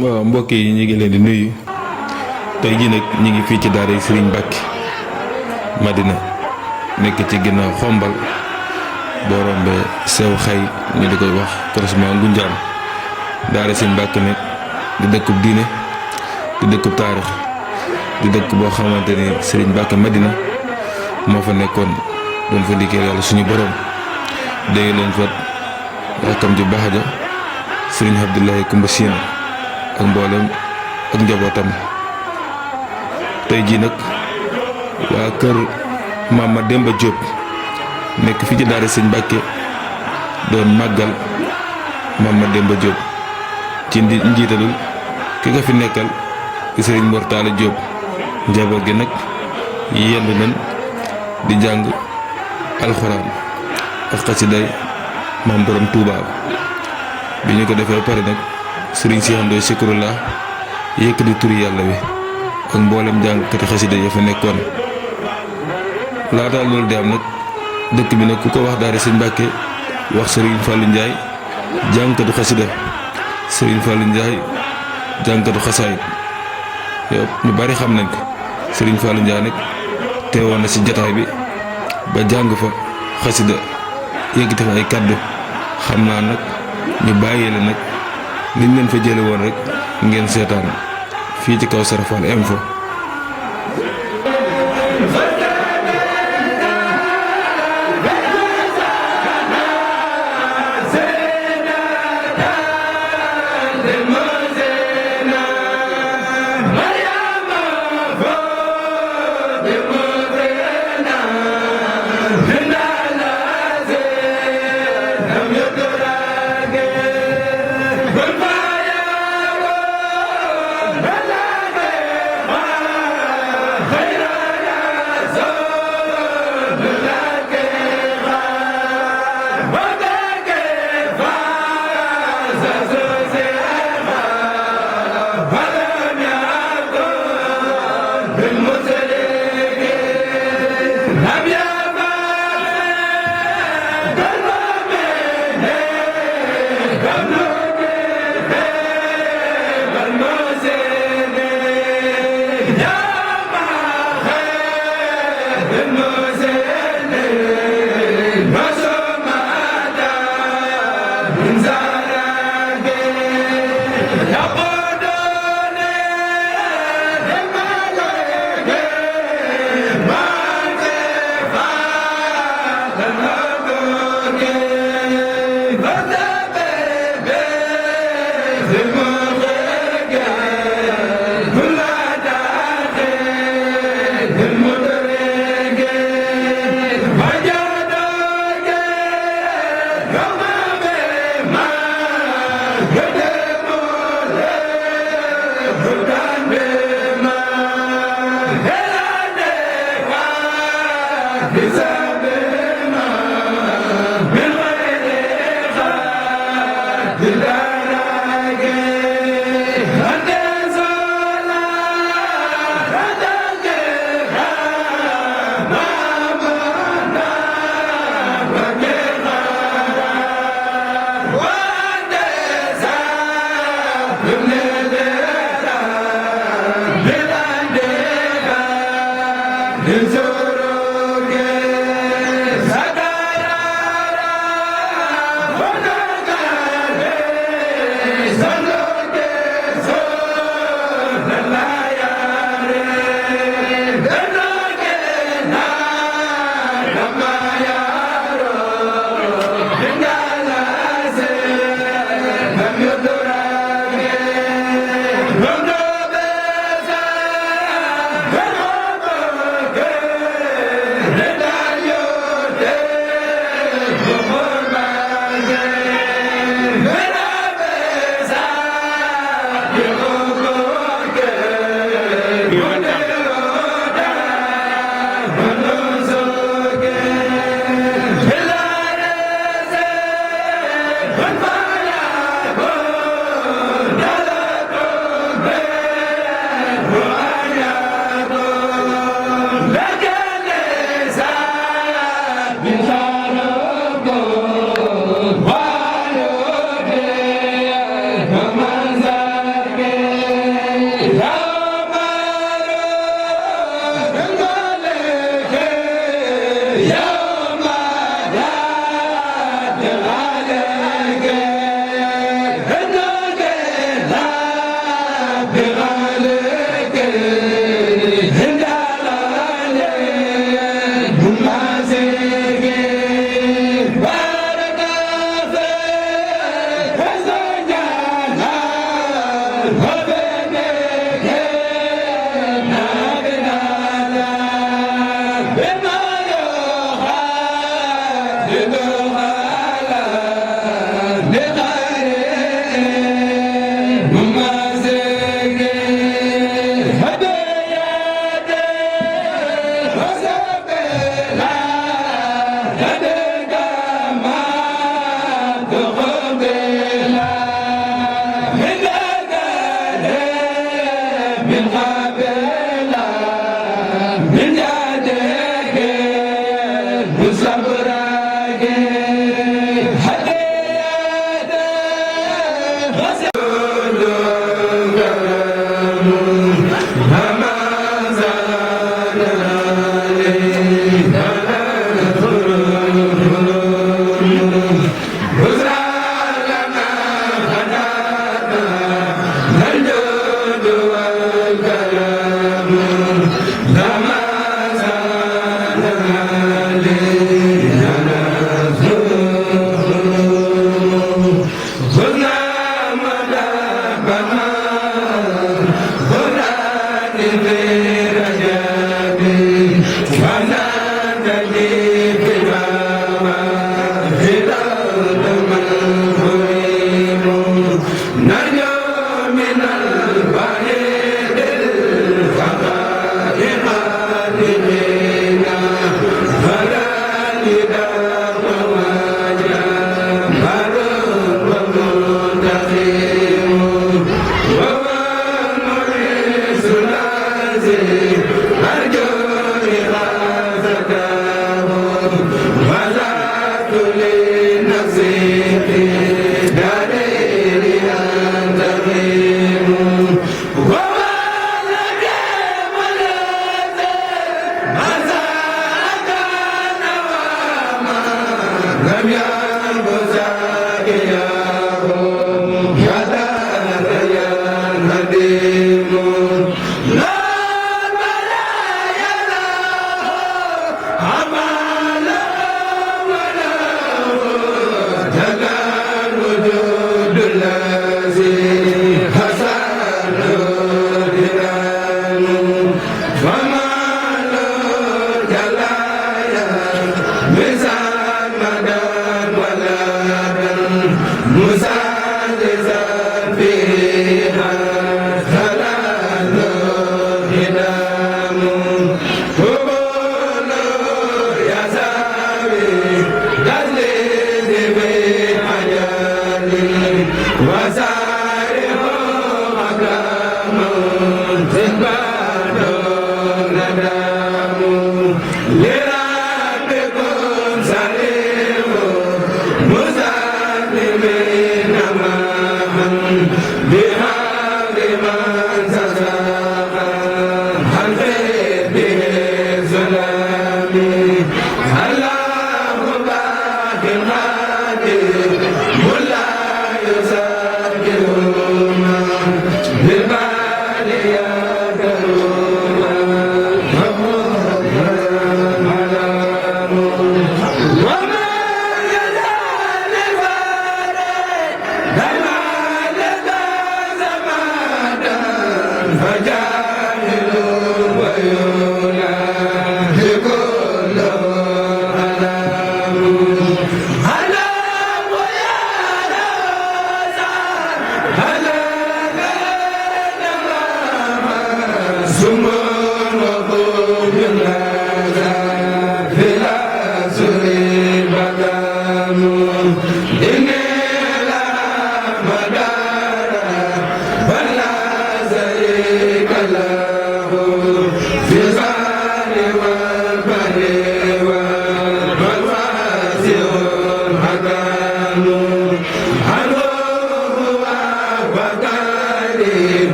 waaw mbokk yi ñu ngi leen di nuyu tey jii nag ñu ngi fii ci daara Serigne Mbacke Madina nekk ci ginnaaw xombal boo rombee sew xay ñu di koy wax croisement Ngunjaan daara Serigne Mbacke nag di dëkkub diine di dëkkub taarix di dëkk boo xamante ni Serigne Mbacke Madina moo fa nekkoon doon fa liggéey yàlla suñu borom dégg leen fa rakkam ju baax ja Serigne Abdoulaye Koumba Sina ak mboolem ak njabootam tey jii nag waa kër Mama Demba Diop nekk fii ci daara Serigne Mbacke doon màggal Mama Demba Diop ci njiitalul ki nga fi nekkal di Serigne Mor Talla Diop njaboot gi nag yendu nañ di jàng alxuraan ak xasiday Maam Borom Touba bi ñu ko defee pare nag Serigne Cheikh Ndoye Zikrullah yëkkati turi yàlla wi ak mboolem jàngkati xasida ya fa nekkoon laata loolu di am nag dëkk bi nag ku ko wax daara Serigne Mbacke wax Serigne Fallou Ndiaye jàngkatu xasida Serigne Fallou Ndiaye jàngkatu xasaay yow ñu bari xam nañ ko Serigne Fallou Ndiaye nag teewoon na ci jataay bi ba jàng fa xasida yëkkati fa ay kàddu xam naa nag ñu bàyyee la nag liñ leen fa jële woon rek ngeen seetaan fii ci kaw Serafal Info. Is Hallelujah.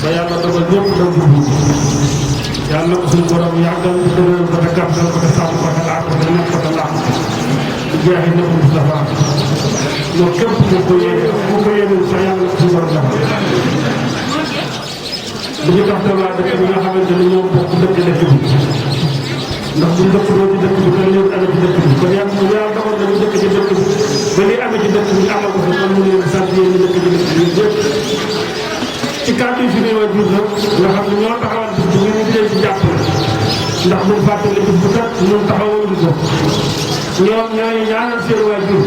ba yàlla dogal ñëpp daw di buub yàlla na ko suñu borom yàggal di dëgëral ko te gàttal ko te sàmm ko te laaj ko te nekk ko te laaj di jeexi ñëpp Moustapha loolu képp ku ko yéenul sax yàlla na ko suñu borom defal bu ñu tax te waa dëkk bi nga xamante ni ñoo bokk dëkk bi ndax buñ dëkk doo ci dëkk bi kon ñëw amee ci dëkk bi kon yàlla dogal na ñu dëkk ci dëkk bi ba li amee ci dëkk bi amal ko fi kon mu leen sant yéen ñu dëkk ci dëkk bi yëpp ci kàddu yi fi ne waa jur nag nga xam ne ñoo taxawal bis bi ñu ngi leen ci jàppale ndax buñ fàttali bis bu kat ñun taxawal ko ñoom ñooy ñaanal seen waa jur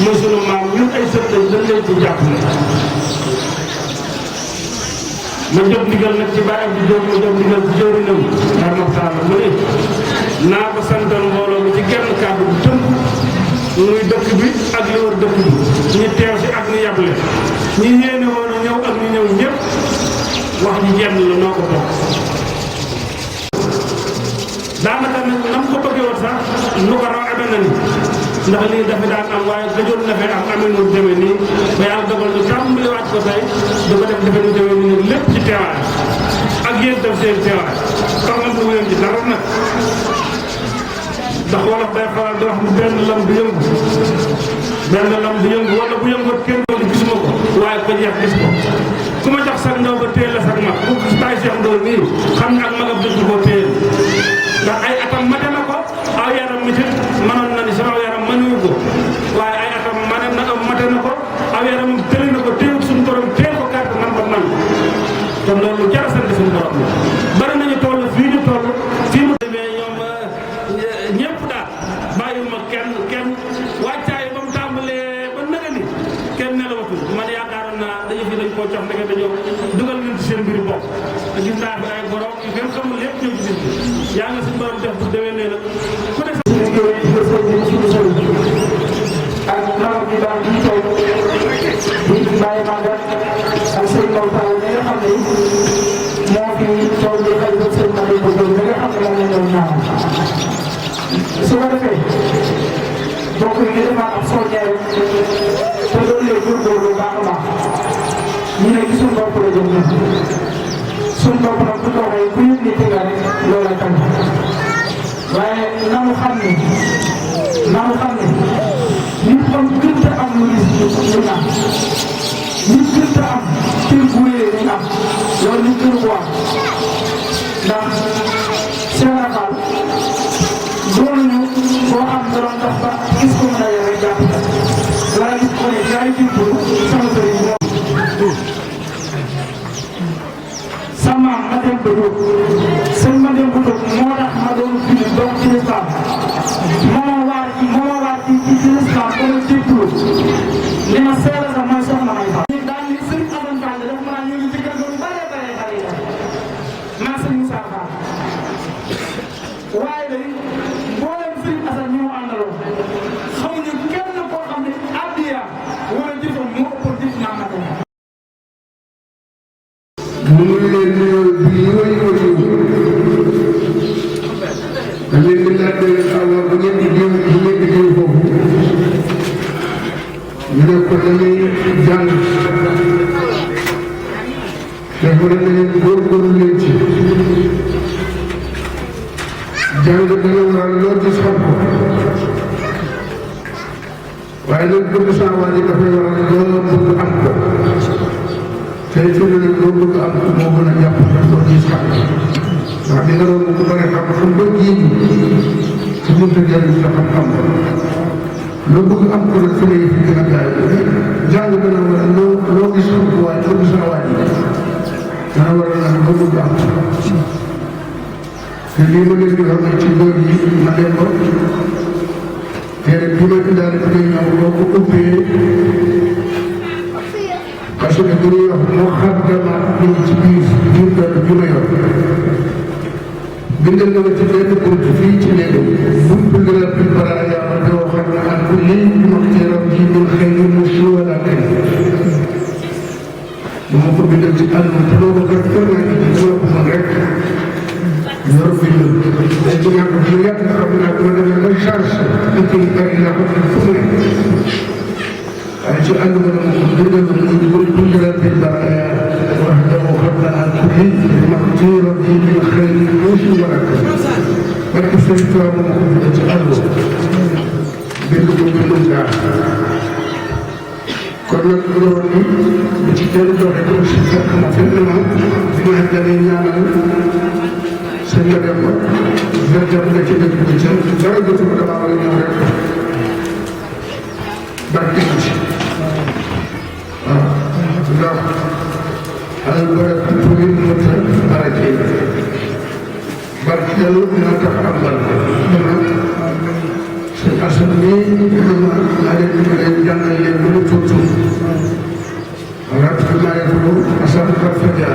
mooy sunu maam ñun ay sët lañ dañ leen ci jàppale ma jot ndigal nag ci bàyyam di jóg ma jot ndigal ci jëwrinam xar maxtaar mu ne naa ko santal mbooloo mi ci genn kàddu bu tënk muy dëkk bi ak li wër dëkk bi ñi teew si ak ñi yable ñi yéene woon a ñëw ak ñi ñëw ñëpp wax ji jenn la noo ko bokk daanaka nag nam ko bëggee woon sax lu ko raw amee na ni ndax lii dafa daan am waaye gëjoon na fee am amee nu demee nii ba yàlla dogal ñu tàmbaliwaat ko tey du ko def defe nu demee nii nag lépp ci teewaay ak yéen def seen teewaay tax na bu wéyam ci dara nag ndax wolof day faral di wax ni benn lam du yëngu wala bu yëngu kenn doon gisuma ko waaye ko jeex gis ko ku ma jox sax ndaw ba téel la sax mag bu bàyyi Cheikh Ndour nii xam ne ak magam dëgg koo téel ndax ay atam mate na ko aw yaram mi tit mënoon na ni sama yaram mënuñu ko waaye ay atam mate na ko aw yaram tëli na ko téewut suñu borom téel ko carte man ko man kon loolu jar a sant suñu borom la bari nañu toll fii ñu toll fii mu demee ñoom ñëpp daal bàyyiwuma kenn wàccaay ba mu tàmbalee ba naga ni kenn nelawatul man yaakaaroon naa dañu fi dañ koo jox ndeke dañoo dugal nañ ci seen mbiri bopp te gis naa fi ay borom yu kenn xamul lépp ñëw ci bis bi yaa nga suñu borom def bu déwee nee nag ku ne ak maam bi daal di toog di bàyyi màggat ak sëñ Maw Tall mi nga xam ne moo fi toog di xëy ba sëñ Madi bu Gueye mi nga xam ne moom la ñëw ñaan su ko defee mbokk yi ñu defaat ab soññee te loolu lay góorgóorlu bu baax a baax ñu ne ci suñu bopp la jëm ñun suñu bopp nag bu toogee ku yëg ni tega rek loola tam waaye na mu xam ne nit kon gën a am lu ñu am nit gën a am kër bu wéyee ñu am loolu ñu gën a ko am ndax Cheikh Fall doon ñu boo xam ne doon dox ba gis ko mën a yore jàpp wala gis ko ne yaay jubbu sama sëriñ sa maam ma dem ba jóg sëñ ma dem ba jóg moo tax ma doon fii donc ci lislaam moo waar ci lislaam ba ma jébbalu li ma seela sax mooy soxna may fa daal ni sëñ Amadou Fall dafa mën a ñu ngi ci kër gu bare maa sëñ Moussa Fall waaye day mboolem sëñ Assane ñu mu àndaloon xamuñu kenn koo xam ne addiya wala jëfam moo ëpp jëf naa ma dem mu ngi leen nuyoo bii woy da leen di laaj alors bu ngeen di jiw foofu ñu ne ko dañuy jàng dafa ne leen góorgóorlu leen ci jàng dana waral loo gis xam ko waaye nag bëgg saa waa ji dafay waral loo bëgg am ko tey fi mu ne loo bëgg am ko moo gën a jàpp loo gis xam ndax di nga doon ko bëri xam ba ji ci buntu jëriñ la xam-xam loo bëgg am ko nag fi lay fi gën a gaaw jàng dana waral loo gis xam ko waaye bëgg saa waa ji dana waral nag loo bëgg am te lii ma leen di wax nag ci góor yi ma dem ko te rek bi ma indaale fi ngay ñëw boo ko ubbee parce que bu ñuy wax moo xam damaat ñu ci biir kër bi ma yor bindal na ma ci benn bunt fii ci néegam buntu ngelaw bi balaa yàlla doo xam ne ak bu lii ma teeram ji mun xëy na mu si wala kay bu ma ko bindal ci àll te loolu kat kër naa ci dina ko mën rek yor bindal day bëgg a ko yàgg nga xam ne dama demee ba charge dëkk yi bari naa ko fu mu ne waaye ci ànd ba ne moom bindal na mu bu ngelaw bi balaa yàlla wax dama xam Sëriñ Tuubaa moom ko bind ci àll bind ko bindum gaar kon nag loolu ni bu ci jël doxe ko si fekk ma fekk ma bi ma dalee ñaanal sëñ la dem ba jërëjëf nga ci dëkk bi ca dara jotuma damaa war a ñëw rek barke ci waaw ndax alal bare pour ngeen mën a barake barkeelu dina tax am barke dina sëñ Assane nii dina ma naa leen di leen jàngal leen lu mu tuuti rabbi maa yaqulu Assane Fadia